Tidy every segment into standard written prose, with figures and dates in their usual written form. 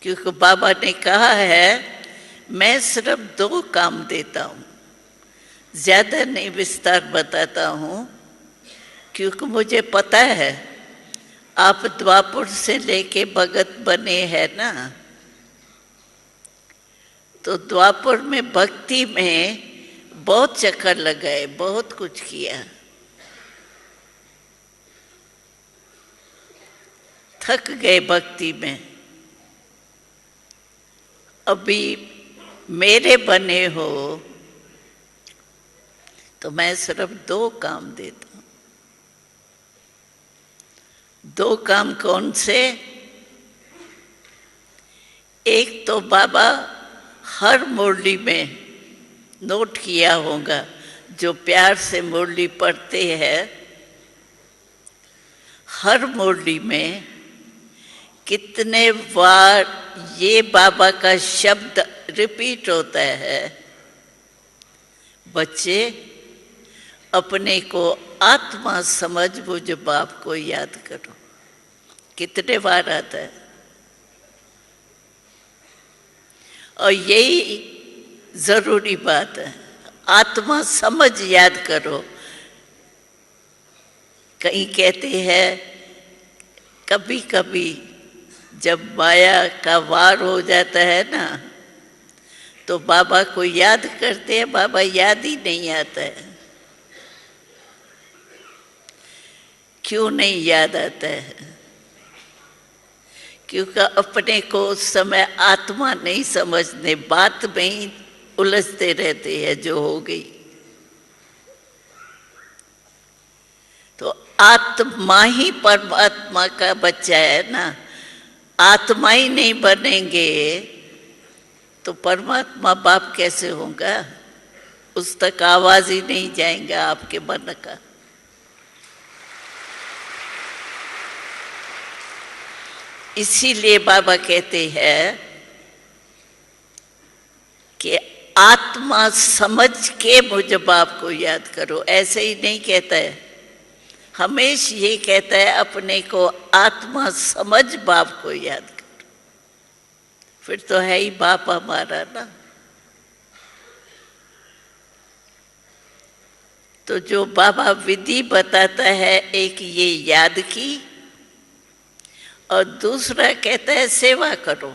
क्योंकि बाबा ने कहा है मैं सिर्फ 2 काम देता हूँ, ज़्यादा नहीं विस्तार बताता हूँ, क्योंकि मुझे पता है आप द्वापर से लेके भगत बने हैं ना, तो द्वापर में भक्ति में बहुत चक्कर लगाए, बहुत कुछ किया, थक गए भक्ति में। अभी मेरे बने हो तो मैं सिर्फ 2 काम देता हूँ। 2 काम कौन से? एक तो बाबा हर मुरली में नोट किया होगा, जो प्यार से मुरली पढ़ते हैं, हर मुरली में कितने बार ये बाबा का शब्द रिपीट होता है, बच्चे अपने को आत्मा समझ मुझ बाप को याद करो। कितने बार आता है? और यही जरूरी बात है, आत्मा समझ याद करो। कहीं कहते हैं कभी कभी जब माया का वार हो जाता है ना, तो बाबा को याद करते हैं, बाबा याद ही नहीं आता है। क्यों नहीं याद आता है? क्योंकि अपने को उस समय आत्मा नहीं समझने, बात में ही उलझते रहते हैं जो हो गई। तो आत्मा ही परमात्मा का बच्चा है ना, आत्मा ही नहीं बनेंगे तो परमात्मा बाप कैसे होगा? उस तक आवाज ही नहीं जाएगा आपके मन का। इसीलिए बाबा कहते हैं कि आत्मा समझ के मुझ बाप को याद करो। ऐसे ही नहीं कहता है, हमेशा ये कहता है अपने को आत्मा समझ बाप को याद करो। फिर तो है ही बाप हमारा ना। तो जो बाबा विधि बताता है, एक ये याद की, और दूसरा कहता है सेवा करो।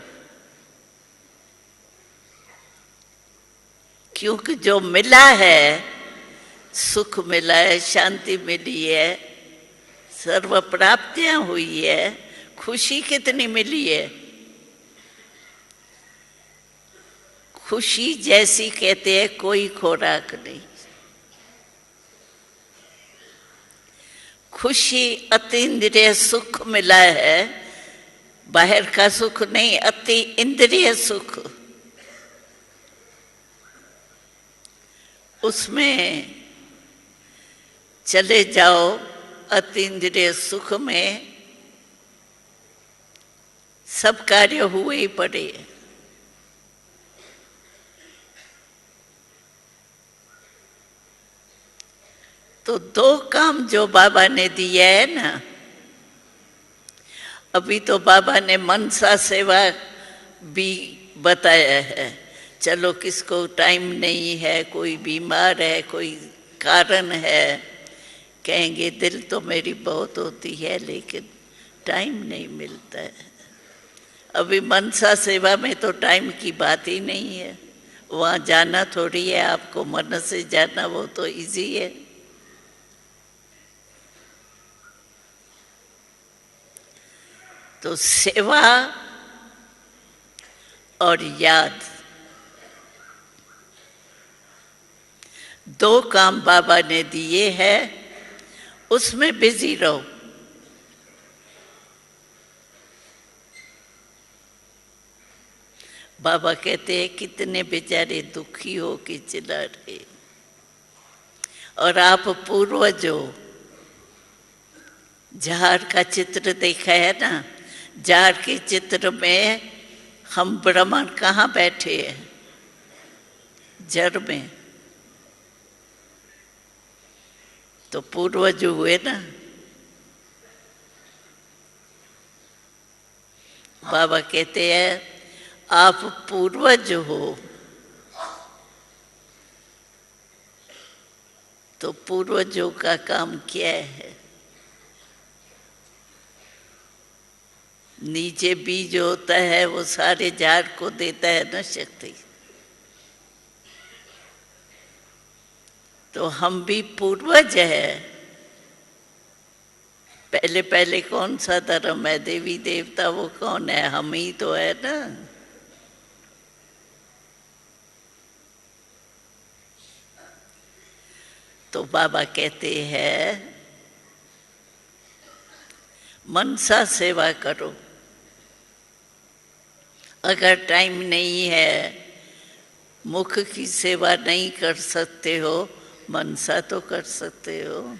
क्योंकि जो मिला है, सुख मिला है, शांति मिली है, सर्व प्राप्तियां हुई है, खुशी कितनी मिली है। खुशी जैसी कहते हैं कोई खुराक नहीं। खुशी अति इंद्रिय सुख मिला है, बाहर का सुख नहीं, अति इंद्रिय सुख। उसमें चले जाओ, अति इंद्रिय सुख में सब कार्य हुए ही पड़े। तो 2 काम जो बाबा ने दिया है ना, अभी तो बाबा ने मनसा सेवा भी बताया है। चलो किसको टाइम नहीं है, कोई बीमार है, कोई कारण है, कहेंगे दिल तो मेरी बहुत होती है लेकिन टाइम नहीं मिलता है। अभी मनसा सेवा में तो टाइम की बात ही नहीं है, वहाँ जाना थोड़ी है आपको, मन से जाना वो तो इजी है। तो सेवा और याद, 2 काम बाबा ने दिए हैं, उसमें बिजी रहो। बाबा कहते हैं कितने बेचारे दुखी हो के चिल्ला रहे, और आप पूर्वज हो। झाड़ का चित्र देखा है ना, झाड़ के चित्र में हम ब्राह्मण कहाँ बैठे हैं? जड़ में। तो पूर्वज हुए ना। बाबा कहते हैं आप पूर्वज हो, तो पूर्वजों का काम क्या है? नीचे बीज होता है, वो सारे झाड़ को देता है ना शक्ति। तो हम भी पूर्वज है। पहले पहले कौन सा धर्म है? देवी देवता वो कौन है? हम ही तो है ना। तो बाबा कहते हैं मनसा सेवा करो। अगर टाइम नहीं है, मुख की सेवा नहीं कर सकते हो, मनसा तो कर सकते हो।